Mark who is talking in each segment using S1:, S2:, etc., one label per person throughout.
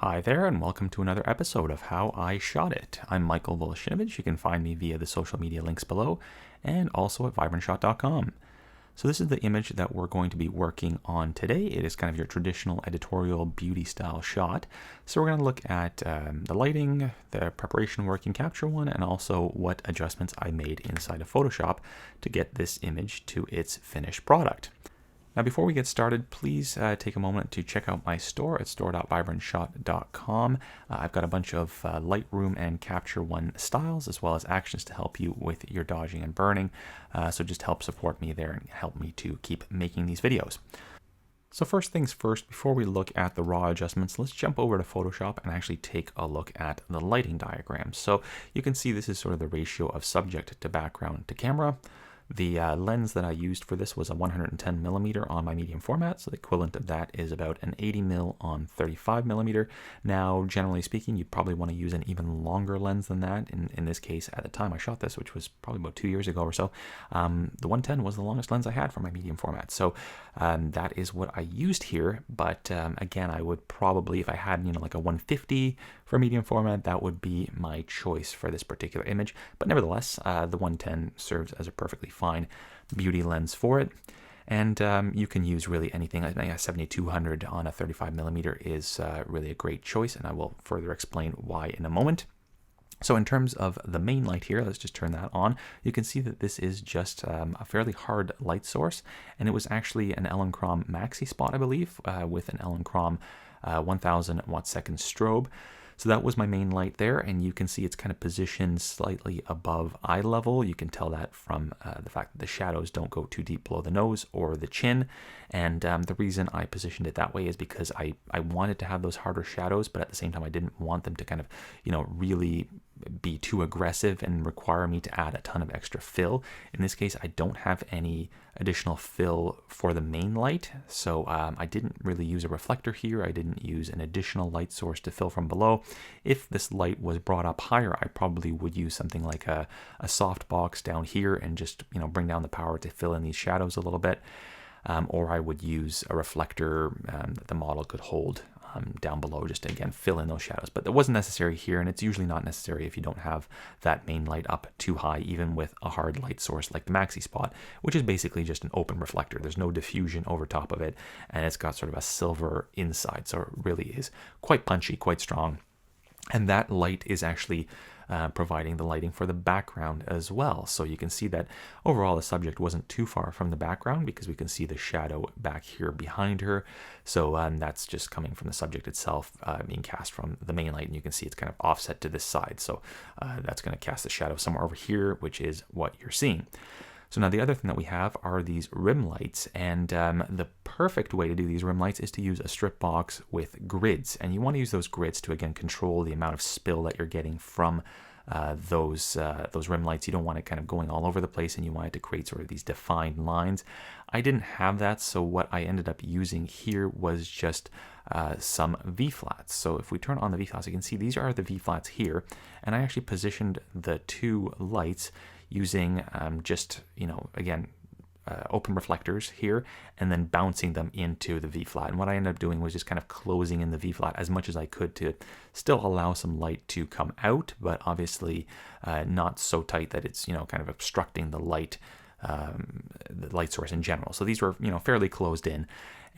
S1: Hi there, and welcome to another episode of How I Shot It. I'm Michael Voloshinovich. You can find me via the social media links below and also at vibrantshot.com. So this is the image that we're going to be working on today. It is kind of your traditional editorial beauty style shot. So we're going to look at the lighting, the preparation work in Capture One, and also what adjustments I made inside of Photoshop to get this image to its finished product. Now, before we get started, please take a moment to check out my store at store.vibrantshot.com. I've got a bunch of Lightroom and Capture One styles, as well as actions to help you with your dodging and burning. So just help support me there and help me to keep making these videos. So first things first, before we look at the raw adjustments, let's jump over to Photoshop and actually take a look at the lighting diagram. So you can see this is sort of the ratio of subject to background to camera. The lens that I used for this was a 110mm on my medium format, so the equivalent of that is about an 80mm on 35mm. Now, generally speaking, you'd probably want to use an even longer lens than that. In this case, at the time I shot this, which was probably about 2 years ago or so, the 110 was the longest lens I had for my medium format. So that is what I used here, but again, I would probably, if I had, like a 150 for medium format, that would be my choice for this particular image. But nevertheless, the 110 serves as a perfectly fine beauty lens for it. And you can use really anything. I think a 7200 on a 35mm is really a great choice, and I will further explain why in a moment. So in terms of the main light here, let's just turn that on. You can see that this is just a fairly hard light source, and it was actually an Elinchrom maxi spot, I believe, with an Elinchrom 1000 watt-second strobe. So that was my main light there, and you can see it's kind of positioned slightly above eye level. You can tell that from the fact that the shadows don't go too deep below the nose or the chin. And the reason I positioned it that way is because I wanted to have those harder shadows, but at the same time I didn't want them to kind of, really be too aggressive and require me to add a ton of extra fill. In this case, I don't have any additional fill for the main light, so I didn't really use a reflector here. I didn't use an additional light source to fill from below. If this light was brought up higher, I probably would use something like a soft box down here and just bring down the power to fill in these shadows a little bit. Or I would use a reflector that the model could hold down below just to, again, fill in those shadows. But that wasn't necessary here, and it's usually not necessary if you don't have that main light up too high, even with a hard light source like the maxi spot, which is basically just an open reflector. There's no diffusion over top of it, and it's got sort of a silver inside, so it really is quite punchy, quite strong. And that light is actually providing the lighting for the background as well. So you can see that overall the subject wasn't too far from the background because we can see the shadow back here behind her. So that's just coming from the subject itself being cast from the main light, and you can see it's kind of offset to this side. So that's going to cast the shadow somewhere over here, which is what you're seeing. So now the other thing that we have are these rim lights, and the perfect way to do these rim lights is to use a strip box with grids, and you want to use those grids to, again, control the amount of spill that you're getting from those rim lights. You don't want it kind of going all over the place, and you want it to create sort of these defined lines. I didn't have that, so what I ended up using here was just some V-flats. So if we turn on the V-flats, you can see these are the V-flats here, and I actually positioned the two lights using again, open reflectors here, and then bouncing them into the V-flat. And what I ended up doing was just kind of closing in the V-flat as much as I could to still allow some light to come out, but obviously not so tight that it's, kind of obstructing the light source in general. So these were, fairly closed in.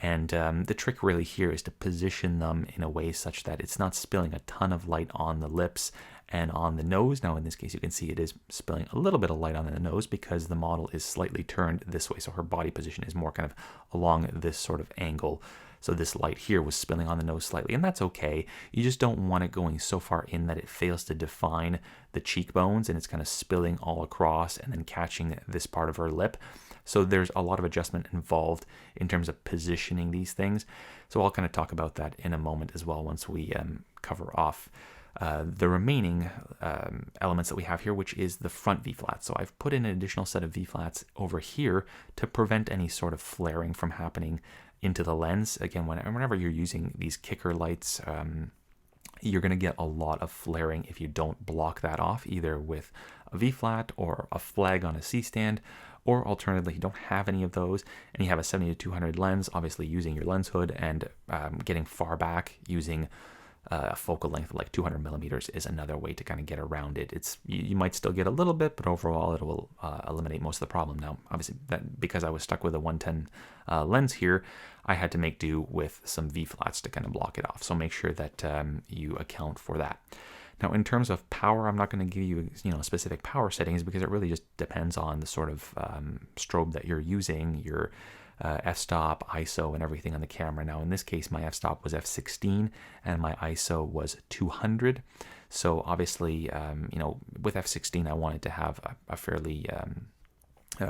S1: And the trick really here is to position them in a way such that it's not spilling a ton of light on the lips and on the nose. Now in this case you can see it is spilling a little bit of light on the nose because the model is slightly turned this way, so her body position is more kind of along this sort of angle. So this light here was spilling on the nose slightly, and that's okay. You just don't want it going so far in that it fails to define the cheekbones and it's kind of spilling all across and then catching this part of her lip. So there's a lot of adjustment involved in terms of positioning these things. So I'll kind of talk about that in a moment as well once we cover off the remaining elements that we have here, which is the front V-flat. So I've put in an additional set of V-flats over here to prevent any sort of flaring from happening into the lens. Again, whenever you're using these kicker lights, you're going to get a lot of flaring if you don't block that off, either with a V-flat or a flag on a C-stand, or alternatively, you don't have any of those and you have a 70-200 lens, obviously using your lens hood and getting far back using a focal length of like 200 millimeters is another way to kind of get around it. You might still get a little bit, but overall it will eliminate most of the problem. Now, obviously, because I was stuck with a 110 lens here, I had to make do with some V-flats to kind of block it off. So make sure that you account for that. Now, in terms of power, I'm not going to give you, specific power settings because it really just depends on the sort of strobe that you're using, your f-stop, ISO, and everything on the camera. Now, in this case, my f-stop was f16 and my ISO was 200. So obviously, with f16, I wanted to have a fairly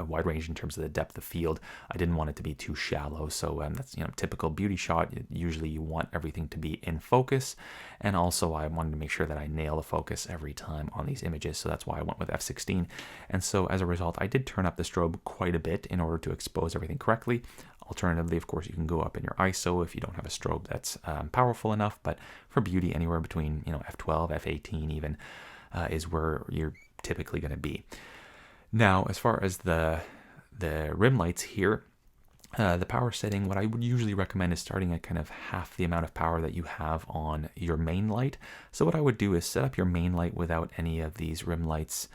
S1: wide range in terms of the depth of field. I didn't want it to be too shallow, so that's typical beauty shot. Usually you want everything to be in focus, and also I wanted to make sure that I nail the focus every time on these images, so that's why I went with f16. And so as a result, I did turn up the strobe quite a bit in order to expose everything correctly. Alternatively, of course, you can go up in your ISO if you don't have a strobe that's powerful enough, but for beauty, anywhere between f12, f18 even is where you're typically going to be. Now, as far as the rim lights here, the power setting, what I would usually recommend is starting at kind of half the amount of power that you have on your main light. So what I would do is set up your main light without any of these rim lights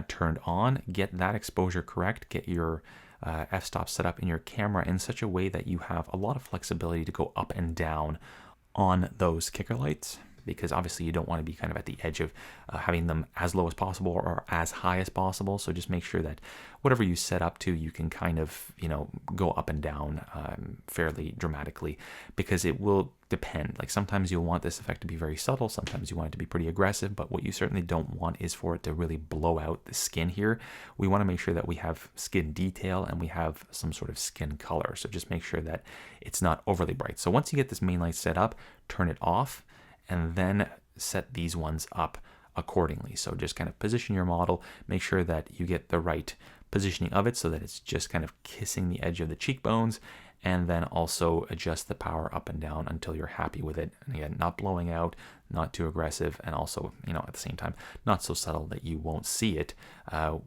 S1: turned on, get that exposure correct, get your f-stop set up in your camera in such a way that you have a lot of flexibility to go up and down on those kicker lights, because obviously you don't want to be kind of at the edge of having them as low as possible or as high as possible. So just make sure that whatever you set up to, you can kind of, go up and down fairly dramatically, because it will depend. Like sometimes you'll want this effect to be very subtle, sometimes you want it to be pretty aggressive, but what you certainly don't want is for it to really blow out the skin here. We want to make sure that we have skin detail and we have some sort of skin color. So just make sure that it's not overly bright. So once you get this main light set up, turn it off, and then set these ones up accordingly. So just kind of position your model, make sure that you get the right positioning of it so that it's just kind of kissing the edge of the cheekbones, and then also adjust the power up and down until you're happy with it. And again, not blowing out, not too aggressive, and also, at the same time, not so subtle that you won't see it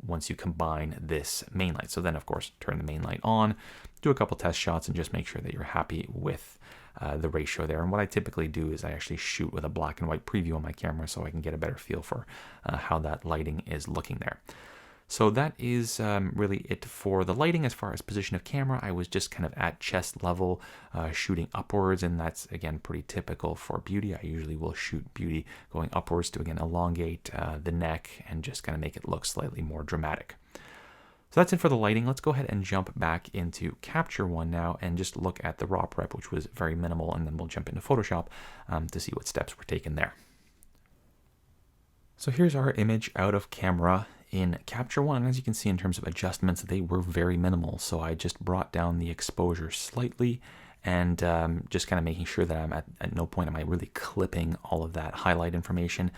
S1: once you combine this main light. So then, of course, turn the main light on, do a couple test shots, and just make sure that you're happy with the ratio there. And what I typically do is I actually shoot with a black and white preview on my camera so I can get a better feel for how that lighting is looking there. So that is really it for the lighting. As far as position of camera, I was just kind of at chest level, shooting upwards, and that's, again, pretty typical for beauty. I usually will shoot beauty going upwards to, again, elongate the neck and just kind of make it look slightly more dramatic. So that's it for the lighting. Let's go ahead and jump back into Capture One now and just look at the raw prep, which was very minimal, and then we'll jump into Photoshop to see what steps were taken there. So here's our image out of camera in Capture One. And as you can see, in terms of adjustments, they were very minimal. So I just brought down the exposure slightly, and just kind of making sure that I'm at no point am I really clipping all of that highlight information.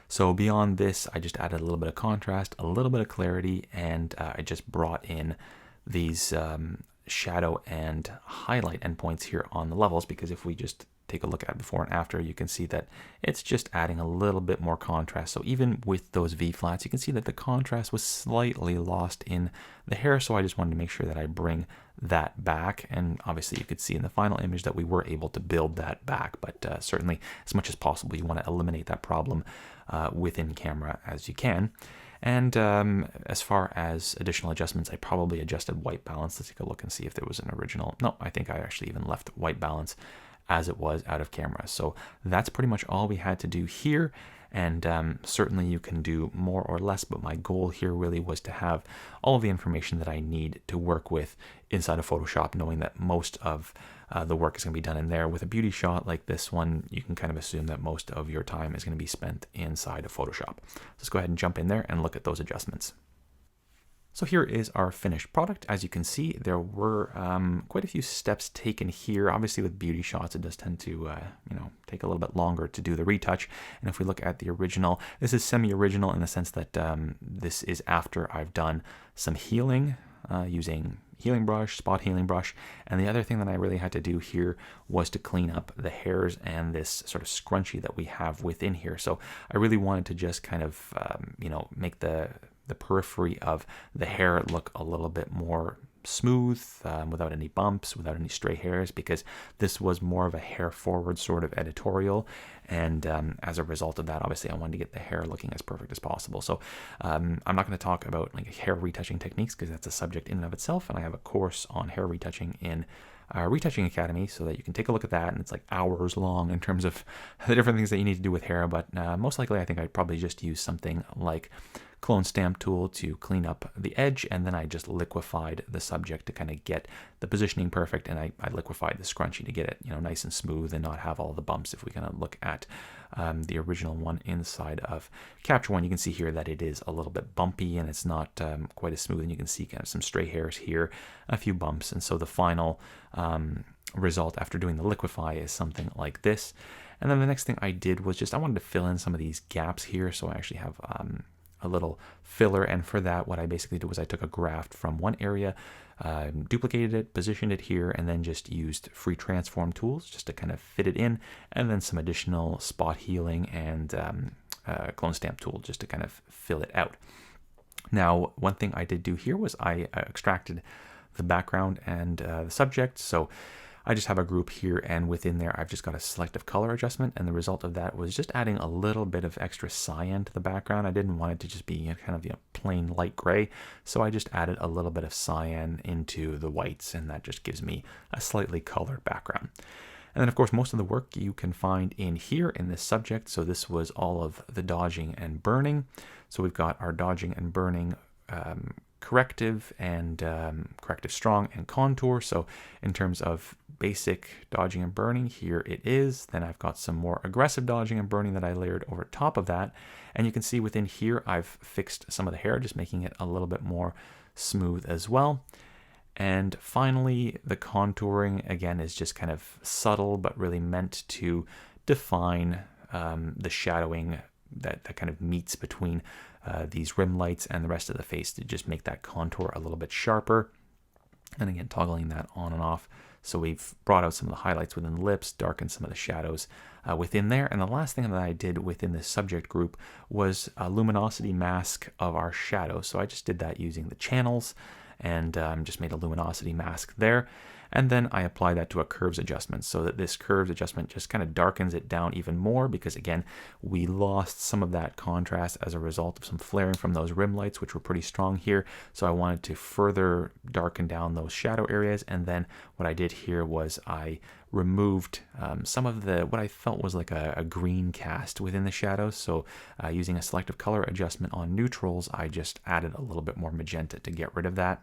S1: So beyond this, I just added a little bit of contrast, a little bit of clarity, and I just brought in these shadow and highlight endpoints here on the levels, because if we just take a look at before and after, you can see that it's just adding a little bit more contrast. So even with those V-flats, you can see that the contrast was slightly lost in the hair. So I just wanted to make sure that I bring that back. And obviously you could see in the final image that we were able to build that back, but certainly as much as possible, you want to eliminate that problem within camera as you can. And as far as additional adjustments, I probably adjusted white balance. Let's take a look and see if there was an original. No, I think I actually even left white balance as it was out of camera. So that's pretty much all we had to do here. And certainly you can do more or less, but my goal here really was to have all of the information that I need to work with inside of Photoshop, knowing that most of the work is going to be done in there. With a beauty shot like this one, you can kind of assume that most of your time is going to be spent inside of Photoshop. Let's go ahead and jump in there and look at those adjustments. So here is our finished product. As you can see, there were quite a few steps taken here. Obviously with beauty shots, it does tend to take a little bit longer to do the retouch. And if we look at the original, this is semi-original in the sense that this is after I've done some healing using healing brush, spot healing brush. And the other thing that I really had to do here was to clean up the hairs and this sort of scrunchie that we have within here. So I really wanted to just kind of, make the periphery of the hair look a little bit more smooth, without any bumps, without any stray hairs, because this was more of a hair forward sort of editorial. And as a result of that, obviously I wanted to get the hair looking as perfect as possible. So I'm not going to talk about like hair retouching techniques, because that's a subject in and of itself. And I have a course on hair retouching in Retouching Academy, so that you can take a look at that, and it's like hours long in terms of the different things that you need to do with hair. But most likely I think I'd probably just use something like clone stamp tool to clean up the edge, and then I just liquefied the subject to kind of get the positioning perfect, and I liquefied the scrunchie to get it, nice and smooth and not have all the bumps. If we kind of look at the original one inside of Capture One, you can see here that it is a little bit bumpy and it's not quite as smooth, and you can see kind of some stray hairs here, a few bumps. And so the final result after doing the liquefy is something like this. And then the next thing I did was I wanted to fill in some of these gaps here, so I actually have a little filler, and for that what I basically did was I took a graft from one area, duplicated it, positioned it here, and then just used free transform tools just to kind of fit it in, and then some additional spot healing and clone stamp tool just to kind of fill it out. Now, one thing I did do here was I extracted the background and the subject, so I just have a group here, and within there I've just got a selective color adjustment, and the result of that was just adding a little bit of extra cyan to the background. I didn't want it to just be kind of plain light gray, so I just added a little bit of cyan into the whites, and that just gives me a slightly colored background. And then of course most of the work you can find in here in this subject. So this was all of the dodging and burning. So we've got our dodging and burning corrective and corrective strong and contour. So in terms of basic dodging and burning, here it is. Then I've got some more aggressive dodging and burning that I layered over top of that. And you can see within here I've fixed some of the hair, just making it a little bit more smooth as well. And finally, the contouring again is just kind of subtle, but really meant to define the shadowing that kind of meets between these rim lights and the rest of the face, to just make that contour a little bit sharper. And again, toggling that on and off. So we've brought out some of the highlights within the lips, darkened some of the shadows within there. And the last thing that I did within this subject group was a luminosity mask of our shadow. So I just did that using the channels, and just made a luminosity mask there. And then I apply that to a curves adjustment, so that this curves adjustment just kind of darkens it down even more, because again, we lost some of that contrast as a result of some flaring from those rim lights, which were pretty strong here. So I wanted to further darken down those shadow areas. And then what I did here was I removed some of what I felt was like a green cast within the shadows. So using a selective color adjustment on neutrals, I just added a little bit more magenta to get rid of that.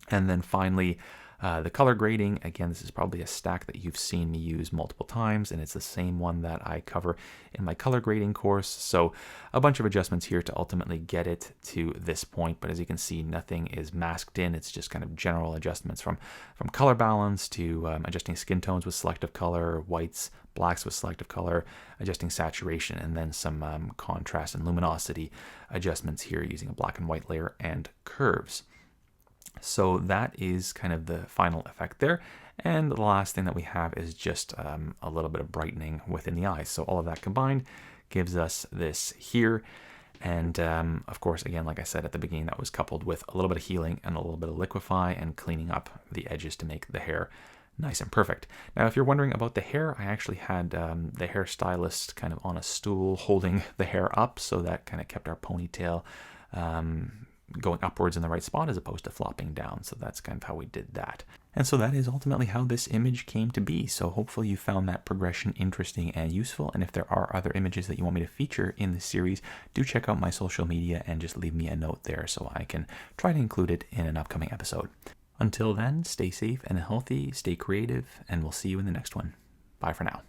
S1: And then finally, the color grading, again, this is probably a stack that you've seen me use multiple times, and it's the same one that I cover in my color grading course. So a bunch of adjustments here to ultimately get it to this point, but as you can see, nothing is masked in. It's just kind of general adjustments from color balance to adjusting skin tones with selective color, whites, blacks with selective color, adjusting saturation, and then some contrast and luminosity adjustments here using a black and white layer and curves. So that is kind of the final effect there. And the last thing that we have is just a little bit of brightening within the eyes. So all of that combined gives us this here. And of course, again, like I said at the beginning, that was coupled with a little bit of healing and a little bit of liquefy and cleaning up the edges to make the hair nice and perfect. Now, if you're wondering about the hair, I actually had the hairstylist kind of on a stool holding the hair up, so that kind of kept our ponytail going upwards in the right spot as opposed to flopping down. So that's kind of how we did that. And so that is ultimately how this image came to be. So hopefully you found that progression interesting and useful. And if there are other images that you want me to feature in this series, do check out my social media and just leave me a note there so I can try to include it in an upcoming episode. Until then, stay safe and healthy, stay creative, and we'll see you in the next one. Bye for now.